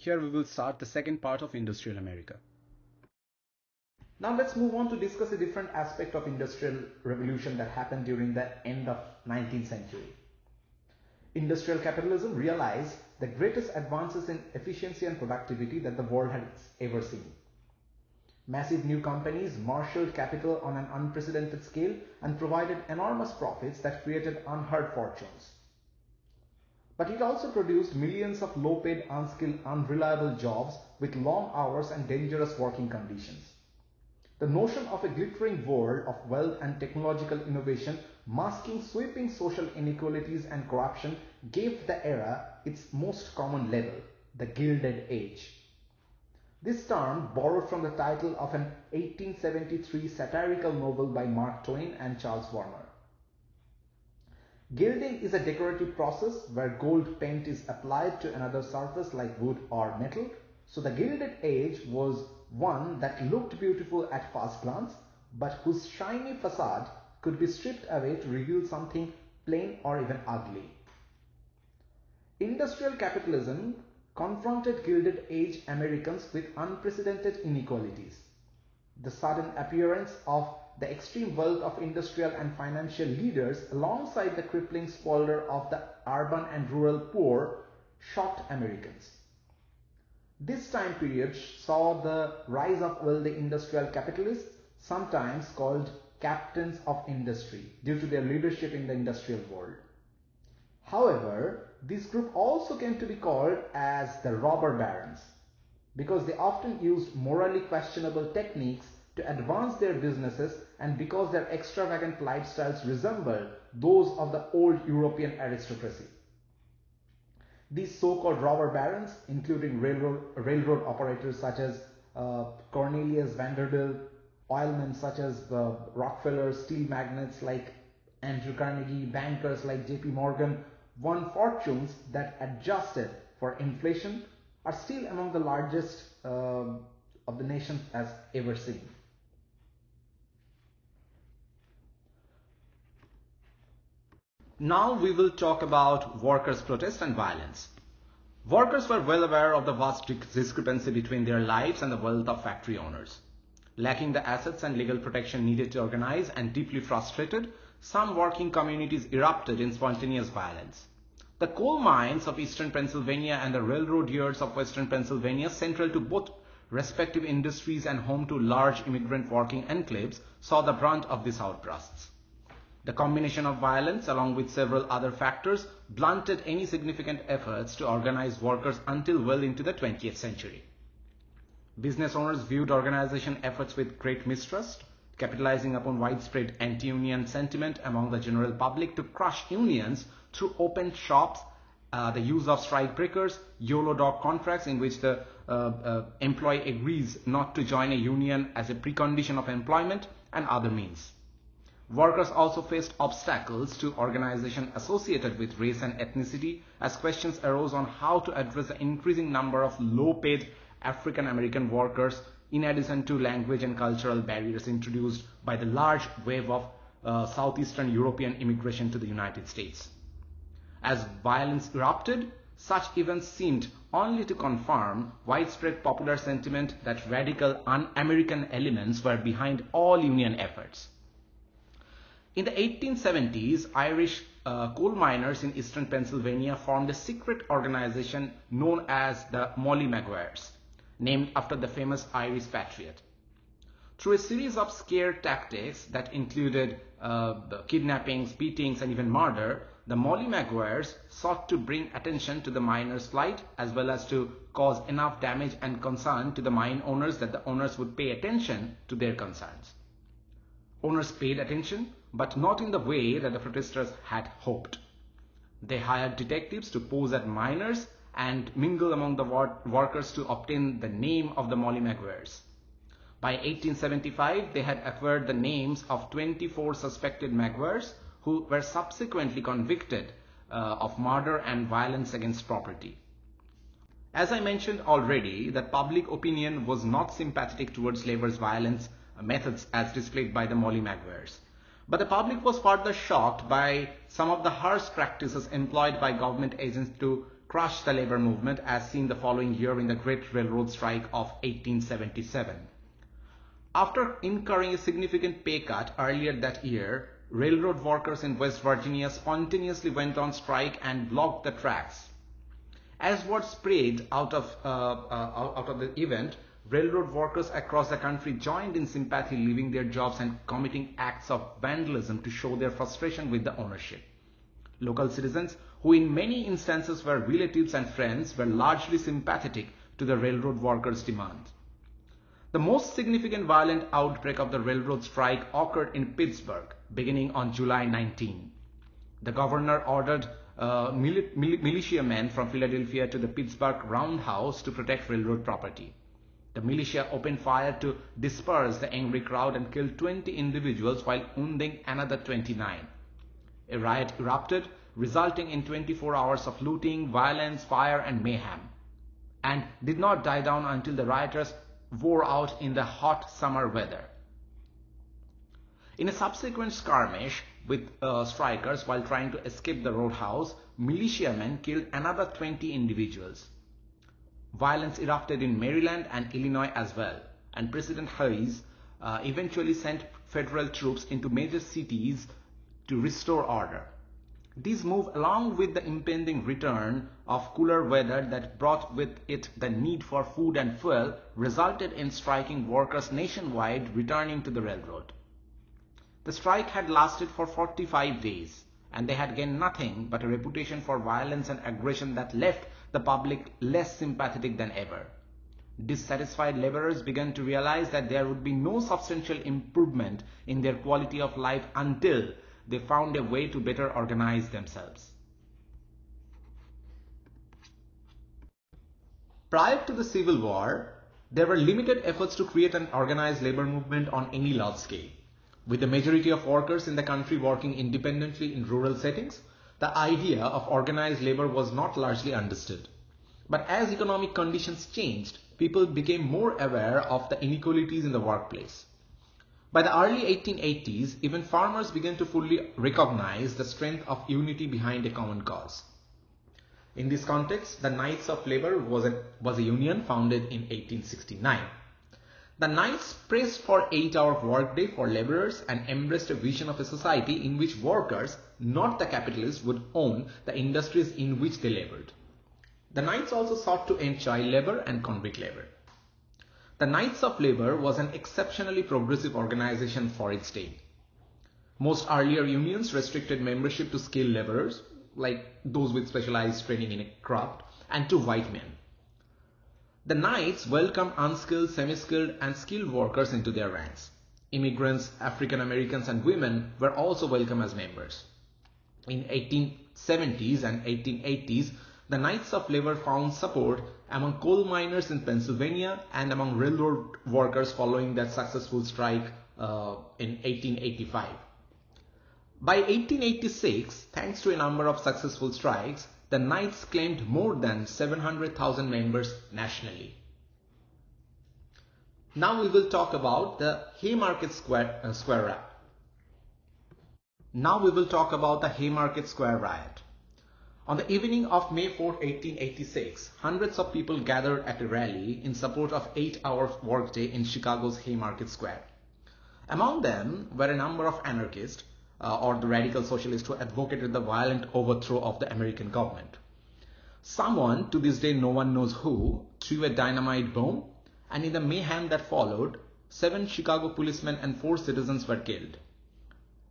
Here we will start the second part of industrial America. Now let's move on to discuss a different aspect of industrial revolution that happened during the end of 19th century. Industrial capitalism realized the greatest advances in efficiency and productivity that the world has ever seen. Massive new companies marshaled capital on an unprecedented scale and provided enormous profits that created unheard fortunes. But it also produced millions of low-paid, unskilled, unreliable jobs with long hours and dangerous working conditions. The notion of a glittering world of wealth and technological innovation masking sweeping social inequalities and corruption gave the era its most common label, the Gilded Age. This term borrowed from the title of an 1873 satirical novel by Mark Twain and Charles Warner. Gilding is a decorative process where gold paint is applied to another surface like wood or metal. So the Gilded Age was one that looked beautiful at first glance, but whose shiny facade could be stripped away to reveal something plain or even ugly. Industrial capitalism confronted Gilded Age Americans with unprecedented inequalities. The sudden appearance of the extreme wealth of industrial and financial leaders alongside the crippling squalor of the urban and rural poor shocked Americans. This time period saw the rise of wealthy industrial capitalists, sometimes called captains of industry, due to their leadership in the industrial world. However, this group also came to be called as the robber barons, because they often used morally questionable techniques to advance their businesses and because their extravagant lifestyles resembled those of the old European aristocracy. These so-called robber barons, including railroad operators such as Cornelius Vanderbilt, oilmen such as Rockefeller, steel magnates like Andrew Carnegie, bankers like J.P. Morgan, won fortunes that, adjusted for inflation, are still among the largest of the nation has ever seen. Now we will talk about workers' protest and violence. Workers were well aware of the vast discrepancy between their lives and the wealth of factory owners. Lacking the assets and legal protection needed to organize and deeply frustrated, some working communities erupted in spontaneous violence. The coal mines of eastern Pennsylvania and the railroad yards of western Pennsylvania, central to both respective industries and home to large immigrant working enclaves, saw the brunt of these outbursts. The combination of violence, along with several other factors, blunted any significant efforts to organize workers until well into the 20th century. Business owners viewed organization efforts with great mistrust, capitalizing upon widespread anti-union sentiment among the general public to crush unions through open shops, the use of strike breakers, YOLO dog contracts in which the employee agrees not to join a union as a precondition of employment, and other means. Workers also faced obstacles to organization associated with race and ethnicity, as questions arose on how to address the increasing number of low-paid African American workers, in addition to language and cultural barriers introduced by the large wave of southeastern European immigration to the United States. As violence erupted, such events seemed only to confirm widespread popular sentiment that radical un-American elements were behind all union efforts. In the 1870s, Irish coal miners in eastern Pennsylvania formed a secret organization known as the Molly Maguires, named after the famous Irish patriot. Through a series of scare tactics that included kidnappings, beatings, and even murder, the Molly Maguires sought to bring attention to the miners' plight as well as to cause enough damage and concern to the mine owners that the owners would pay attention to their concerns. Owners paid attention, but not in the way that the protesters had hoped. They hired detectives to pose as miners and mingle among the workers to obtain the name of the Molly Maguires. By 1875, they had acquired the names of 24 suspected Maguires who were subsequently convicted of murder and violence against property. As I mentioned already, that public opinion was not sympathetic towards labor's violence methods as displayed by the Molly Maguires. But the public was further shocked by some of the harsh practices employed by government agents to crushed the labor movement as seen the following year in the Great Railroad Strike of 1877. After incurring a significant pay cut earlier that year, railroad workers in West Virginia spontaneously went on strike and blocked the tracks. As word spread out of the event, railroad workers across the country joined in sympathy, leaving their jobs and committing acts of vandalism to show their frustration with the ownership. Local citizens, who in many instances were relatives and friends, were largely sympathetic to the railroad workers' demand. The most significant violent outbreak of the railroad strike occurred in Pittsburgh, beginning on July 19. The governor ordered militiamen from Philadelphia to the Pittsburgh Roundhouse to protect railroad property. The militia opened fire to disperse the angry crowd and killed 20 individuals while wounding another 29. A riot erupted, resulting in 24 hours of looting, violence, fire, and mayhem, and did not die down until the rioters wore out in the hot summer weather. In a subsequent skirmish with strikers while trying to escape the roadhouse, militiamen killed another 20 individuals. Violence erupted in Maryland and Illinois as well, and President Hayes eventually sent federal troops into major cities to restore order. This move, along with the impending return of cooler weather that brought with it the need for food and fuel, resulted in striking workers nationwide returning to the railroad. The strike had lasted for 45 days, and they had gained nothing but a reputation for violence and aggression that left the public less sympathetic than ever. Dissatisfied laborers began to realize that there would be no substantial improvement in their quality of life until they found a way to better organize themselves. Prior to the Civil War, there were limited efforts to create an organized labor movement on any large scale. With the majority of workers in the country working independently in rural settings, the idea of organized labor was not largely understood. But as economic conditions changed, people became more aware of the inequalities in the workplace. By the early 1880s, even farmers began to fully recognize the strength of unity behind a common cause. In this context, the Knights of Labor was a union founded in 1869. The Knights pressed for 8-hour workday for laborers and embraced a vision of a society in which workers, not the capitalists, would own the industries in which they labored. The Knights also sought to end child labor and convict labor. The Knights of Labor was an exceptionally progressive organization for its day. Most earlier unions restricted membership to skilled laborers, like those with specialized training in a craft, and to white men. The Knights welcomed unskilled, semi-skilled, and skilled workers into their ranks. Immigrants, African Americans, and women were also welcome as members. In 1870s and 1880s, the Knights of Labor found support among coal miners in Pennsylvania and among railroad workers following that successful strike in 1885. By 1886, thanks to a number of successful strikes, the Knights claimed more than 700,000 members nationally. Now we will talk about the Haymarket Square riot. On the evening of May 4, 1886, hundreds of people gathered at a rally in support of 8-hour workday in Chicago's Haymarket Square. Among them were a number of anarchists or the radical socialists who advocated the violent overthrow of the American government. Someone, to this day no one knows who, threw a dynamite bomb, and in the mayhem that followed, 7 Chicago policemen and 4 citizens were killed.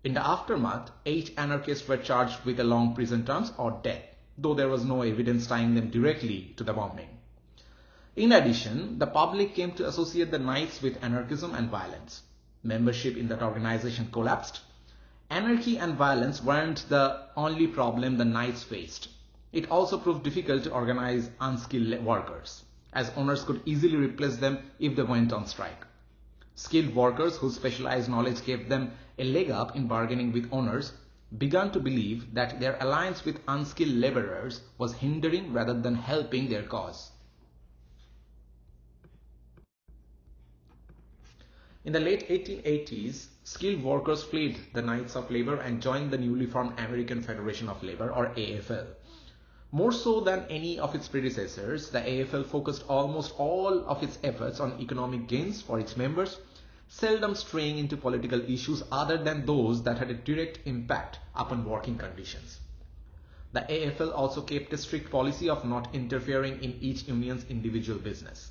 In the aftermath, 8 anarchists were charged with a long prison terms or death, though there was no evidence tying them directly to the bombing. In addition, the public came to associate the Knights with anarchism and violence. Membership in that organization collapsed. Anarchy and violence weren't the only problem the Knights faced. It also proved difficult to organize unskilled workers, as owners could easily replace them if they went on strike. Skilled workers whose specialized knowledge gave them a leg up in bargaining with owners began to believe that their alliance with unskilled laborers was hindering rather than helping their cause. In the late 1880s, skilled workers fled the Knights of Labor and joined the newly formed American Federation of Labor, or AFL. More so than any of its predecessors, the AFL focused almost all of its efforts on economic gains for its members, seldom straying into political issues other than those that had a direct impact upon working conditions. The AFL also kept a strict policy of not interfering in each union's individual business.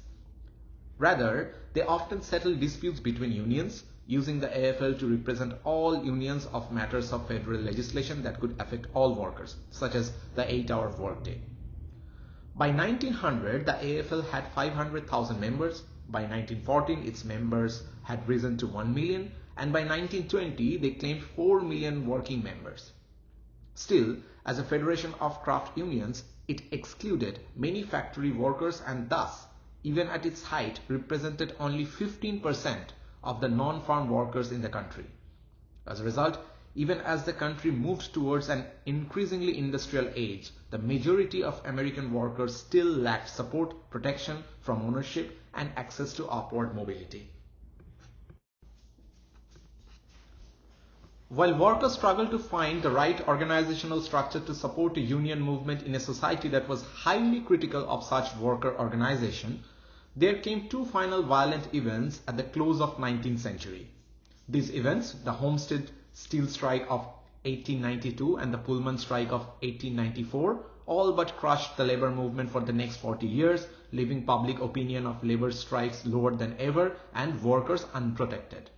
Rather, they often settled disputes between unions, using the AFL to represent all unions of matters of federal legislation that could affect all workers, such as the 8-hour workday. By 1900, the AFL had 500,000 members. By 1914, its members had risen to 1 million, and by 1920, they claimed 4 million working members. Still, as a federation of craft unions, it excluded many factory workers and thus, even at its height, represented only 15% of the non-farm workers in the country. As a result, even as the country moved towards an increasingly industrial age, the majority of American workers still lacked support, protection from ownership, and access to upward mobility. While workers struggled to find the right organizational structure to support a union movement in a society that was highly critical of such worker organization, there came two final violent events at the close of 19th century. These events, the Homestead Steel Strike of 1892 and the Pullman Strike of 1894, all but crushed the labor movement for the next 40 years, leaving public opinion of labor strikes lower than ever and workers unprotected.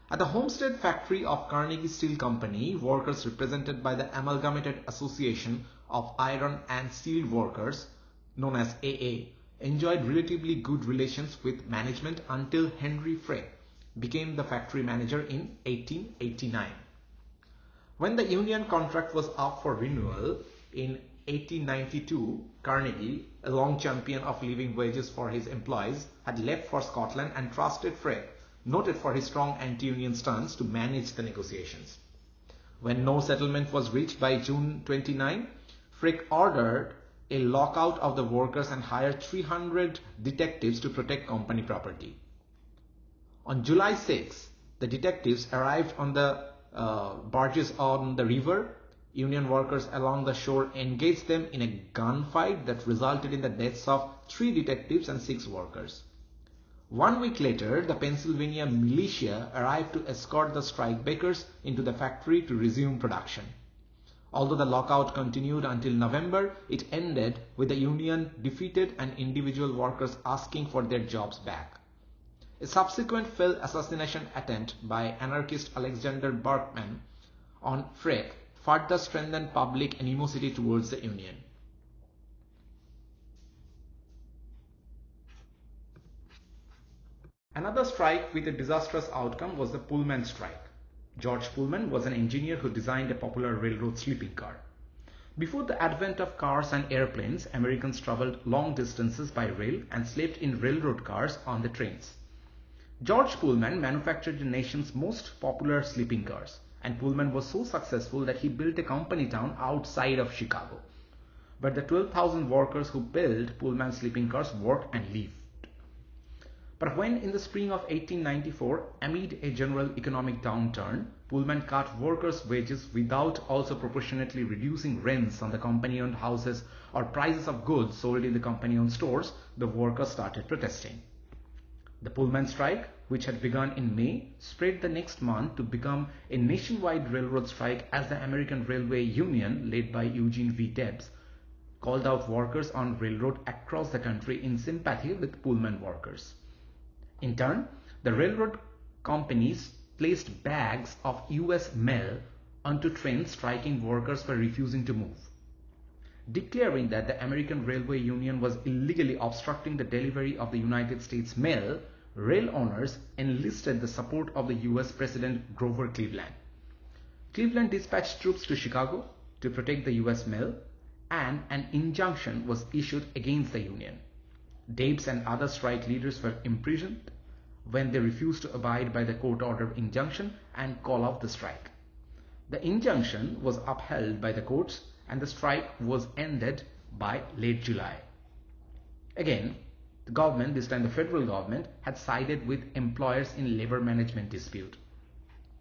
At the Homestead factory of Carnegie Steel Company, workers represented by the Amalgamated Association of Iron and Steel Workers, known as AA, enjoyed relatively good relations with management until Henry Frick became the factory manager in 1889. When the union contract was up for renewal in 1892, Carnegie, a long champion of living wages for his employees, had left for Scotland and trusted Frick, noted for his strong anti-union stance, to manage the negotiations. When no settlement was reached by June 29, Frick ordered a lockout of the workers and hired 300 detectives to protect company property. On July 6, the detectives arrived on the barges on the river. Union workers along the shore engaged them in a gunfight that resulted in the deaths of 3 detectives and 6 workers. 1 week later, the Pennsylvania militia arrived to escort the strikebreakers into the factory to resume production. Although the lockout continued until November, it ended with the union defeated and individual workers asking for their jobs back. A subsequent failed assassination attempt by anarchist Alexander Berkman on Frick further strengthened public animosity towards the union. Another strike with a disastrous outcome was the Pullman strike. George Pullman was an engineer who designed a popular railroad sleeping car. Before the advent of cars and airplanes, Americans traveled long distances by rail and slept in railroad cars on the trains. George Pullman manufactured the nation's most popular sleeping cars, and Pullman was so successful that he built a company town outside of Chicago. But the 12,000 workers who built Pullman sleeping cars worked and lived. But when in the spring of 1894, amid a general economic downturn, Pullman cut workers' wages without also proportionately reducing rents on the company-owned houses or prices of goods sold in the company-owned stores, the workers started protesting. The Pullman strike, which had begun in May, spread the next month to become a nationwide railroad strike as the American Railway Union, led by Eugene V. Debs, called out workers on railroad across the country in sympathy with Pullman workers. In turn, the railroad companies placed bags of U.S. mail onto trains, striking workers for refusing to move. Declaring that the American Railway Union was illegally obstructing the delivery of the United States mail, rail owners enlisted the support of the U.S. President Grover Cleveland. Cleveland dispatched troops to Chicago to protect the U.S. mail, and an injunction was issued against the Union. Debs and other strike leaders were imprisoned when they refused to abide by the court-ordered injunction and call off the strike. The injunction was upheld by the courts and the strike was ended by late July. Again, the government, this time the federal government, had sided with employers in labor management dispute.